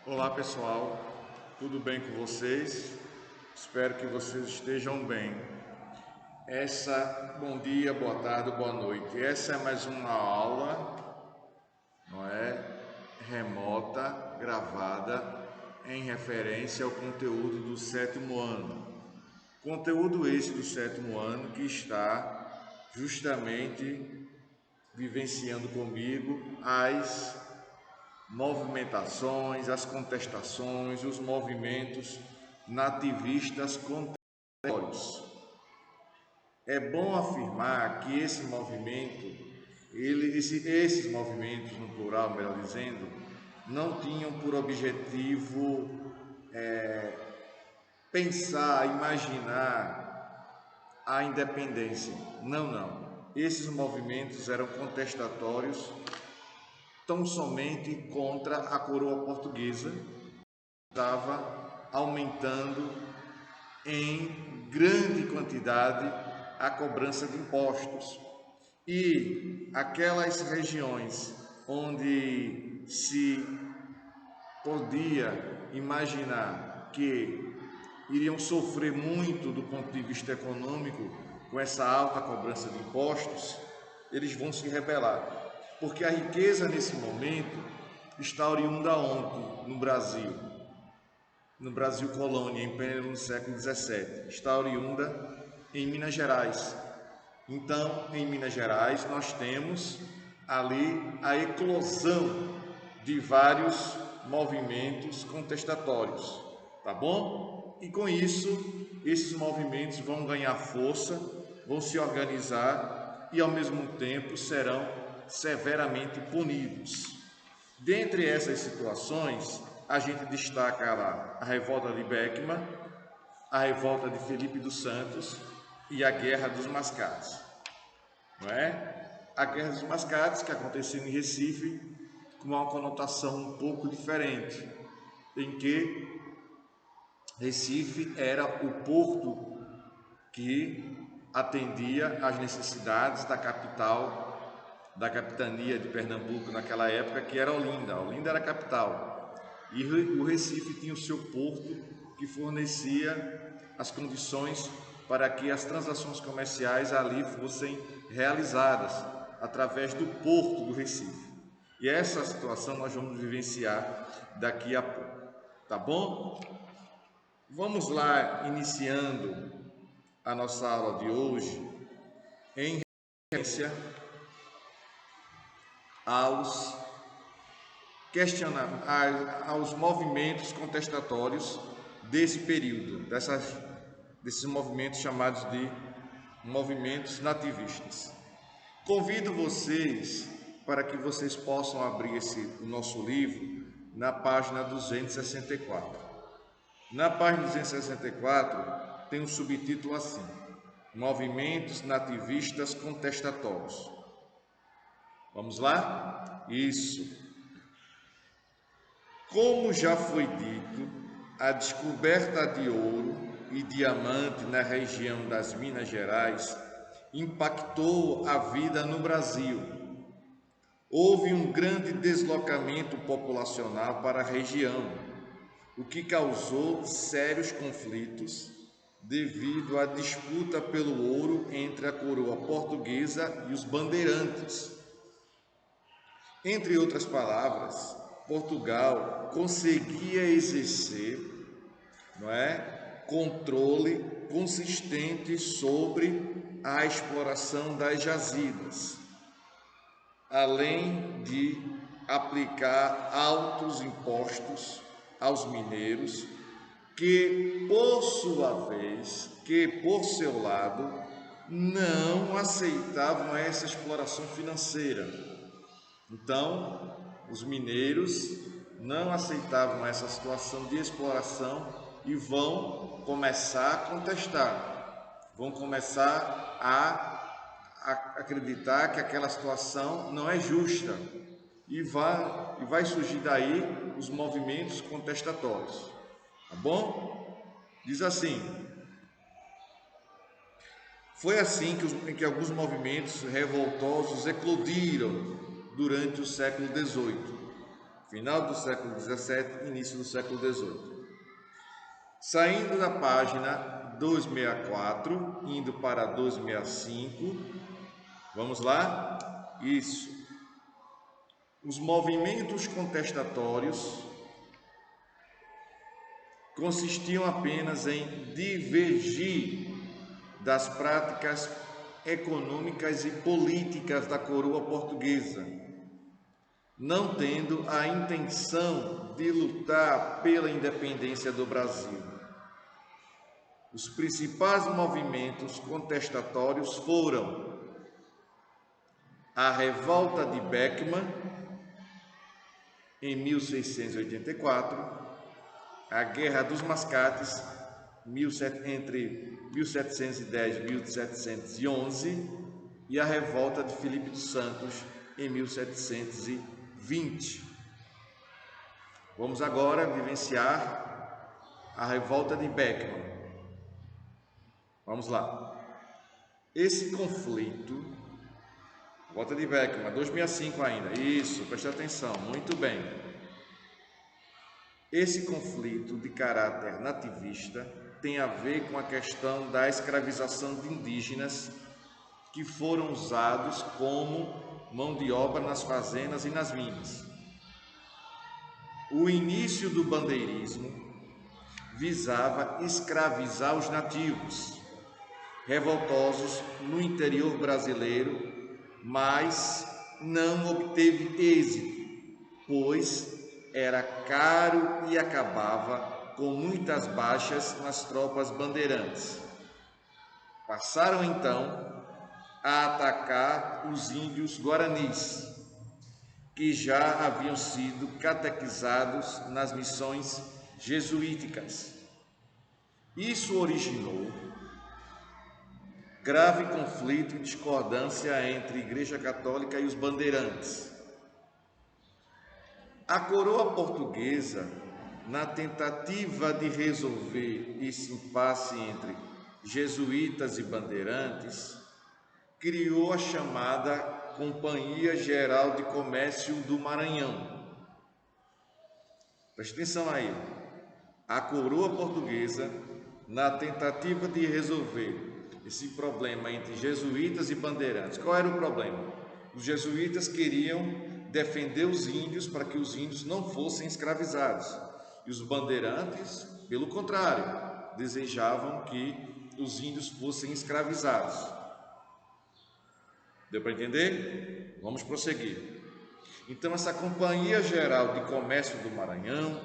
Olá pessoal, tudo bem com vocês? Espero que vocês estejam bem. Bom dia, boa tarde, boa noite. Essa é mais uma aula, não é? Remota, gravada, em referência ao conteúdo do sétimo ano. Conteúdo esse do sétimo ano que está justamente vivenciando comigo as movimentações, as contestações, os movimentos nativistas contemporâneos. É bom afirmar que esse movimento, esses movimentos, no plural, melhor dizendo, não tinham por objetivo pensar, imaginar a independência. Não, não. Esses movimentos eram contestatórios tão somente contra a coroa portuguesa, estava aumentando em grande quantidade a cobrança de impostos. E aquelas regiões onde se podia imaginar que iriam sofrer muito do ponto de vista econômico com essa alta cobrança de impostos, eles vão se rebelar. Porque a riqueza nesse momento está oriunda onde? No Brasil colônia, em pleno século XVII, está oriunda em Minas Gerais. Então, em Minas Gerais, nós temos ali a eclosão de vários movimentos contestatórios, tá bom? E com isso, esses movimentos vão ganhar força, vão se organizar e, ao mesmo tempo, serão severamente punidos. Dentre essas situações, a gente destaca lá a revolta de Beckman, a revolta de Felipe dos Santos e a Guerra dos Mascates. Não é? A Guerra dos Mascates, que aconteceu em Recife, com uma conotação um pouco diferente, em que Recife era o porto que atendia às necessidades da capital, da capitania de Pernambuco naquela época, que era Olinda. Olinda era a capital. E o Recife tinha o seu porto que fornecia as condições para que as transações comerciais ali fossem realizadas através do porto do Recife. E essa situação nós vamos vivenciar daqui a pouco, tá bom? Vamos lá, iniciando a nossa aula de hoje em referência aos movimentos contestatórios desse período, desses movimentos chamados de movimentos nativistas. Convido vocês para que vocês possam abrir o nosso livro na página 264. Na página 264 tem um subtítulo assim: Movimentos nativistas contestatórios. Vamos lá? Isso. Como já foi dito, a descoberta de ouro e diamante na região das Minas Gerais impactou a vida no Brasil. Houve um grande deslocamento populacional para a região, o que causou sérios conflitos devido à disputa pelo ouro entre a coroa portuguesa e os bandeirantes. Entre outras palavras, Portugal conseguia exercer, controle consistente sobre a exploração das jazidas, além de aplicar altos impostos aos mineiros, que por seu lado, não aceitavam essa exploração financeira. Então, os mineiros não aceitavam essa situação de exploração e vão começar a contestar, vão começar a acreditar que aquela situação não é justa e vai surgir daí os movimentos contestatórios, tá bom? Diz assim: foi assim que alguns movimentos revoltosos eclodiram durante o século XVIII. Final do século XVII, início do século XVIII. Saindo da página 264, indo para 265, vamos lá? Isso. Os movimentos contestatórios consistiam apenas em divergir das práticas econômicas e políticas da coroa portuguesa, não tendo a intenção de lutar pela independência do Brasil. Os principais movimentos contestatórios foram a Revolta de Beckman, em 1684, a Guerra dos Mascates, entre 1710 e 1711, e a Revolta de Filipe dos Santos, em 1720. Vamos agora vivenciar a Revolta de Beckman. Vamos lá. Esse conflito, Revolta de Beckman, 2005 ainda. Isso, preste atenção, muito bem. Esse conflito de caráter nativista tem a ver com a questão da escravização de indígenas que foram usados como mão de obra nas fazendas e nas minas. O início do bandeirismo visava escravizar os nativos, revoltosos no interior brasileiro, mas não obteve êxito, pois era caro e acabava com muitas baixas nas tropas bandeirantes. Passaram então a atacar os índios guaranis, que já haviam sido catequizados nas missões jesuíticas. Isso originou grave conflito e discordância entre a Igreja Católica e os bandeirantes. A coroa portuguesa, na tentativa de resolver esse impasse entre jesuítas e bandeirantes, criou a chamada Companhia Geral de Comércio do Maranhão. Preste atenção aí. A coroa portuguesa, na tentativa de resolver esse problema entre jesuítas e bandeirantes. Qual era o problema? Os jesuítas queriam defender os índios para que os índios não fossem escravizados. E os bandeirantes, pelo contrário, desejavam que os índios fossem escravizados. Deu para entender? Vamos prosseguir. Então, essa Companhia Geral de Comércio do Maranhão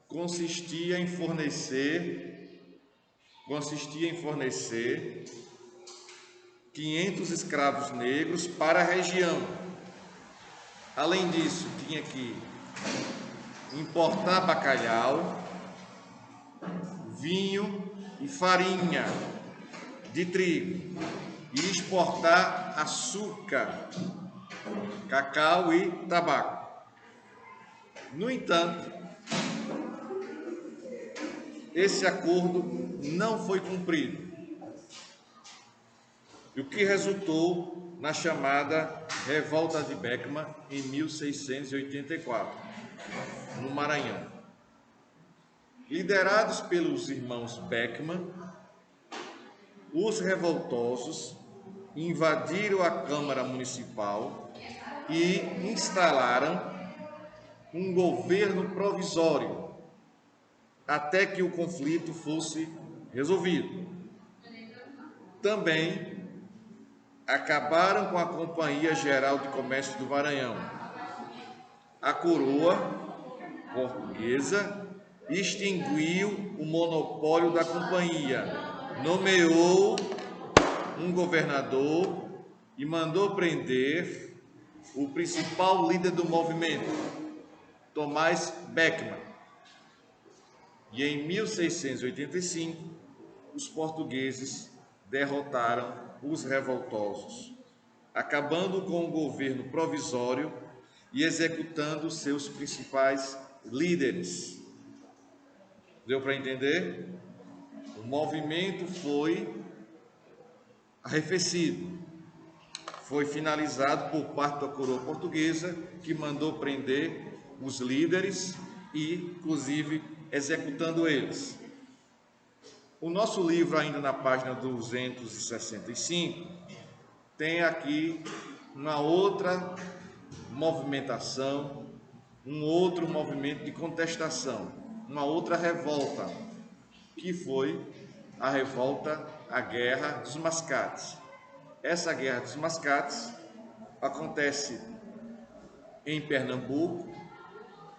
consistia em fornecer 500 escravos negros para a região. Além disso, tinha que importar bacalhau, vinho e farinha de trigo e exportar açúcar, cacau e tabaco. No entanto, esse acordo não foi cumprido, o que resultou na chamada Revolta de Beckman em 1684, no Maranhão. Liderados pelos irmãos Beckman, os revoltosos invadiram a Câmara Municipal e instalaram um governo provisório até que o conflito fosse resolvido. Também acabaram com a Companhia Geral de Comércio do Maranhão. A coroa portuguesa extinguiu o monopólio da companhia, nomeou um governador e mandou prender o principal líder do movimento, Tomás Beckman. E em 1685, os portugueses derrotaram os revoltosos, acabando com o governo provisório e executando seus principais líderes. Deu para entender? O movimento foi arrefecido, foi finalizado por parte da coroa portuguesa, que mandou prender os líderes e, inclusive, executando eles. O nosso livro, ainda na página 265, tem aqui uma outra movimentação, um outro movimento de contestação, uma outra revolta, que foi a revolta, a Guerra dos Mascates. Essa Guerra dos Mascates acontece em Pernambuco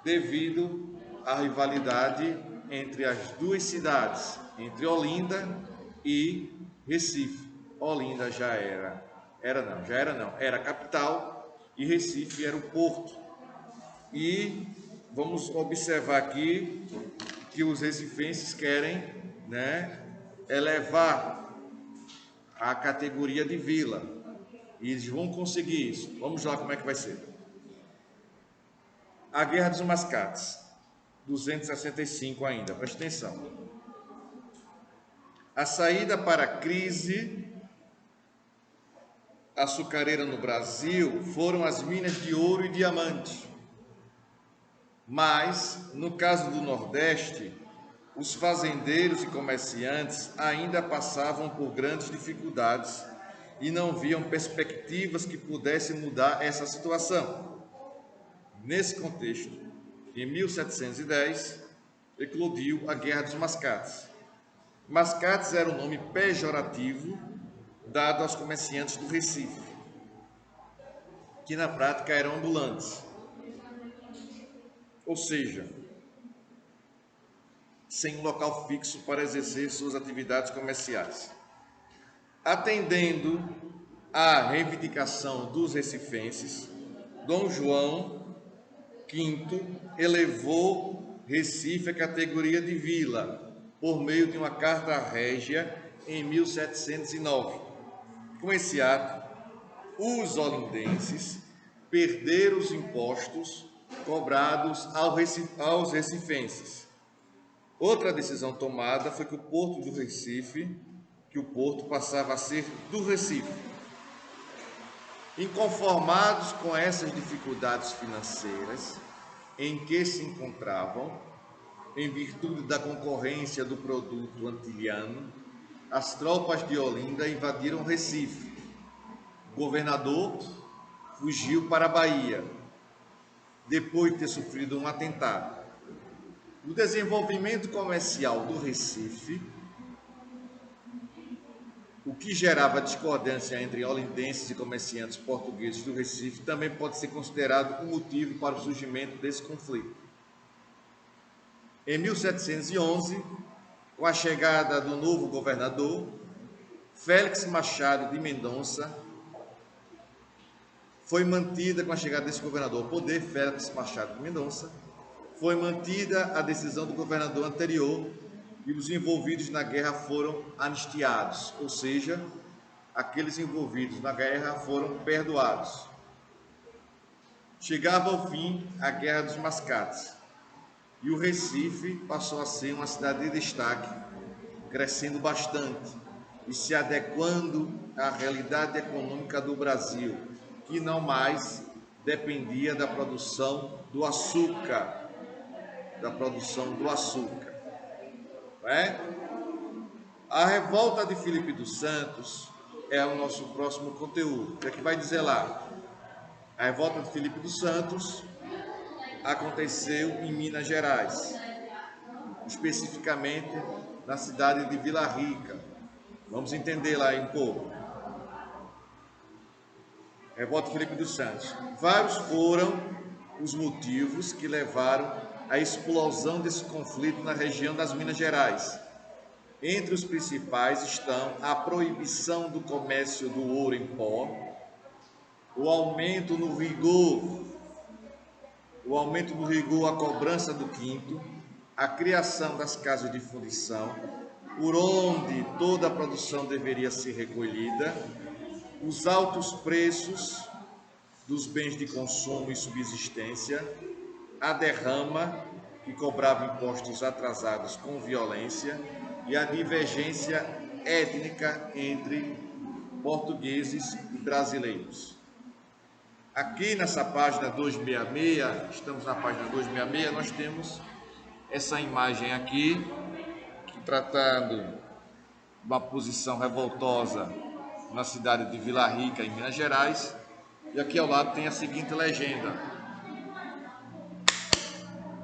devido à rivalidade entre as duas cidades, entre Olinda e Recife. Olinda era a capital e Recife era o porto. E vamos observar aqui que os recifenses querem, elevar a categoria de vila. E eles vão conseguir isso. Vamos lá como é que vai ser. A Guerra dos Mascates, 265 ainda, preste atenção. A saída para a crise açucareira no Brasil foram as minas de ouro e diamante. Mas, no caso do Nordeste, os fazendeiros e comerciantes ainda passavam por grandes dificuldades e não viam perspectivas que pudessem mudar essa situação. Nesse contexto, em 1710, eclodiu a Guerra dos Mascates. Mascates era um nome pejorativo dado aos comerciantes do Recife, que na prática eram ambulantes, ou seja, sem um local fixo para exercer suas atividades comerciais. Atendendo à reivindicação dos recifenses, Dom João V elevou Recife à categoria de vila, por meio de uma carta régia em 1709. Com esse ato, os olindenses perderam os impostos cobrados aos recifenses. Outra decisão tomada foi que o porto do Recife, que o porto passava a ser do Recife. Inconformados com essas dificuldades financeiras em que se encontravam, em virtude da concorrência do produto antilhano, as tropas de Olinda invadiram Recife. O governador fugiu para a Bahia, depois de ter sofrido um atentado. O desenvolvimento comercial do Recife, o que gerava discordância entre olindenses e comerciantes portugueses do Recife, também pode ser considerado um motivo para o surgimento desse conflito. Em 1711, com a chegada do novo governador, Félix Machado de Mendonça, foi mantida, com a chegada desse governador ao poder, Félix Machado de Mendonça, foi mantida a decisão do governador anterior e os envolvidos na guerra foram anistiados, ou seja, aqueles envolvidos na guerra foram perdoados. Chegava ao fim a Guerra dos Mascates e o Recife passou a ser uma cidade de destaque, crescendo bastante e se adequando à realidade econômica do Brasil, que não mais dependia da produção do açúcar, não é? A revolta de Filipe dos Santos é o nosso próximo conteúdo. O que é que vai dizer lá? A revolta de Filipe dos Santos aconteceu em Minas Gerais, especificamente na cidade de Vila Rica. Vamos entender lá um pouco. Revolta de Filipe dos Santos. Vários foram os motivos que levaram à explosão desse conflito na região das Minas Gerais. Entre os principais estão a proibição do comércio do ouro em pó, o aumento no rigor à cobrança do quinto, a criação das casas de fundição, por onde toda a produção deveria ser recolhida, os altos preços dos bens de consumo e subsistência, a derrama, que cobrava impostos atrasados com violência, e a divergência étnica entre portugueses e brasileiros. aqui nessa página 266, estamos na página 266, nós temos essa imagem aqui, que tratando de uma posição revoltosa na cidade de Vila Rica, em Minas Gerais, e aqui ao lado tem a seguinte legenda: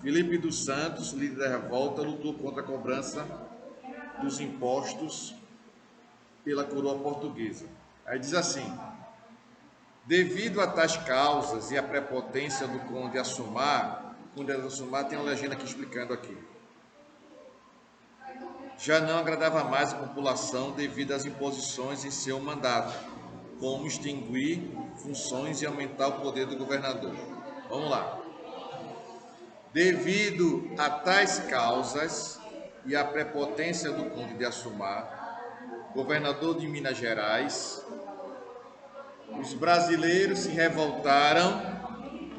Felipe dos Santos, líder da revolta, lutou contra a cobrança dos impostos pela coroa portuguesa. Aí diz assim: devido a tais causas e a prepotência do conde Assumar, o conde Assumar tem uma legenda aqui explicando aqui, já não agradava mais a população devido às imposições em seu mandato, como extinguir funções e aumentar o poder do governador. Vamos lá. Devido a tais causas e a prepotência do conde de Assumar, governador de Minas Gerais, os brasileiros se revoltaram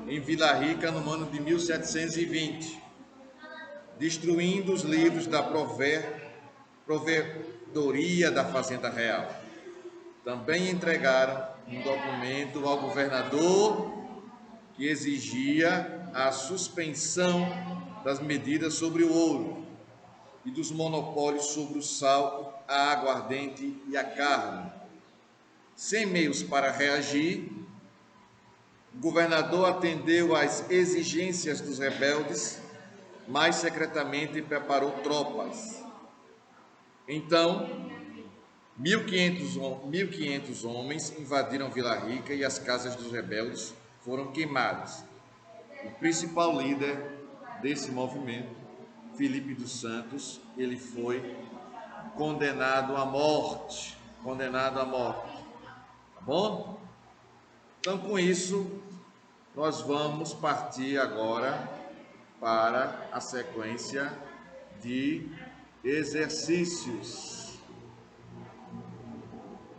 em Vila Rica no ano de 1720, destruindo os livros da provedoria da Fazenda Real. Também entregaram um documento ao governador que exigia a suspensão das medidas sobre o ouro e dos monopólios sobre o sal, a aguardente e a carne. Sem meios para reagir, o governador atendeu às exigências dos rebeldes, mas secretamente preparou tropas. Então, 1.500 homens invadiram Vila Rica e as casas dos rebeldes foram queimadas. O principal líder desse movimento, Felipe dos Santos, ele foi condenado à morte. Tá bom? Então, com isso, nós vamos partir agora para a sequência de exercícios.